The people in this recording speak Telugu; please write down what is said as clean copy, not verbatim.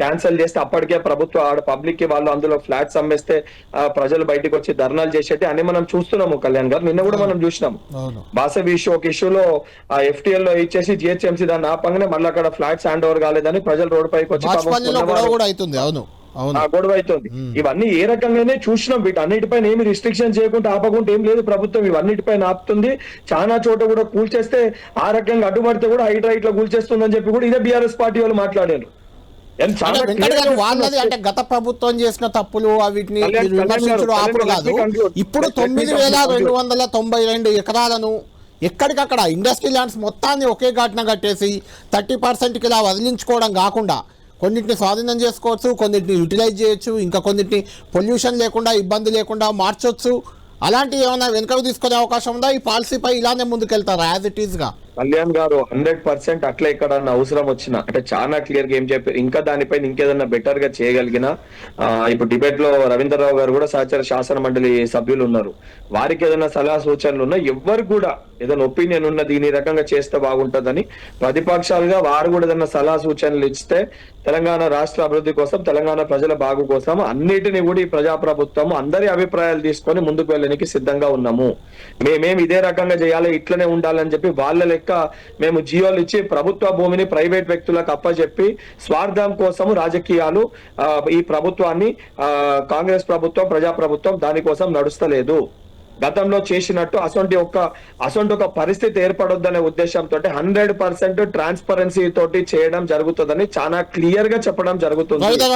క్యాన్సిల్ చేస్తే అప్పటికే ప్రభుత్వం ఆడ పబ్లిక్ కి వాళ్ళు అందులో ఫ్లాట్స్ అమ్మేస్తే ప్రజలు బయటకు వచ్చి ధర్నాలు చేసేది అని మనం చూస్తున్నాము. కళ్యాణ్ గారు నిన్న కూడా మనం చూసినాము. బాసవి ఇష్యూ ఒక ఇష్యూలో ఆ FTL లో ఇచ్చేసి GHMC దాన్ని ఆపంగానే మళ్ళీ అక్కడ ఫ్లాట్స్ హ్యాండ్ ఓవర్ కాలేదని ప్రజలు రోడ్ పైకి వచ్చి గొడవ అవుతుంది. ఇవన్నీ ఏ రకంగానే చూసినాం. వీటన్నిటిపైన ఏమి రిస్ట్రిక్షన్ చేయకుండా ఆపకుండా ఏం లేదు ప్రభుత్వం. ఇవన్నిటిపైన ఆపుతుంది. చాలా చోట కూడా కూల్చేస్తే ఆ రకంగా అడ్డుపడితే కూడా హైట్ రైట్ లో కూల్చేస్తుందని చెప్పి కూడా ఇదే బీఆర్ఎస్ పార్టీ వాళ్ళు మాట్లాడారు. వాళ్ళది అంటే గత ప్రభుత్వం చేసిన తప్పులు వీటిని విమర్శించడం ఆపుడు కాదు. ఇప్పుడు 9,292 ఎకరాలను ఎక్కడికక్కడ ఇండస్ట్రీ ల్యాండ్స్ మొత్తాన్ని ఒకే ఘటన కట్టేసి 30%కి ఇలా వదిలించుకోవడం కాకుండా కొన్నిటిని స్వాధీనం చేసుకోవచ్చు, కొన్నిటిని యూటిలైజ్ చేయొచ్చు, ఇంకా కొన్నిటిని పొల్యూషన్ లేకుండా ఇబ్బంది లేకుండా మార్చొచ్చు. అలాంటివి ఏమైనా వెనుకకు తీసుకునే అవకాశం ఉందా? ఈ పాలసీపై ఇలానే ముందుకెళ్తారా యాజ్ ఇట్ ఈస్ గా? కళ్యాణ్ గారు 100% అట్లా ఎక్కడన్నా అవసరం వచ్చినా అంటే చాలా క్లియర్ గా ఏం చెప్పారు. ఇంకా దానిపైన ఇంకేదన్నా బెటర్ గా చేయగలిగిన ఇప్పుడు డిబేట్ లో రవీంద్రరావు గారు కూడా సహచర శాసన మండలి సభ్యులు ఉన్నారు. వారికి ఏదైనా సలహా సూచనలు ఉన్నా ఎవరు కూడా ఏదైనా ఒపీనియన్ ఉన్న దీని రకంగా చేస్తే బాగుంటుందని ప్రతిపక్షాలుగా వారు కూడా ఏదైనా సలహా సూచనలు ఇస్తే తెలంగాణ రాష్ట్ర అభివృద్ధి కోసం, తెలంగాణ ప్రజల బాగు కోసం అన్నిటిని కూడా ఈ ప్రజాప్రభుత్వం అందరి అభిప్రాయాలు తీసుకొని ముందుకు వెళ్ళడానికి సిద్ధంగా ఉన్నాము. మేమేం ఇదే రకంగా చేయాలి, ఇట్లనే ఉండాలని చెప్పి వాళ్ళ లెక్క మేము జియోలు ఇచ్చి ప్రభుత్వ భూమిని ప్రైవేట్ వ్యక్తులకు అప్పచెప్పి స్వార్థం కోసం రాజకీయాలు ఈ ప్రభుత్వాన్ని కాంగ్రెస్ ప్రభుత్వం, ప్రజాప్రభుత్వం దానికోసం నడుస్తలేదు. గతంలో చేసినట్టు అసొంటి ఒక పరిస్థితి ఏర్పడొద్దనే ఉద్దేశంతో 100% ట్రాన్స్పరెన్సీ తోటి చేయడం జరుగుతుందని చాలా క్లియర్ గా చెప్పడం జరుగుతుంది.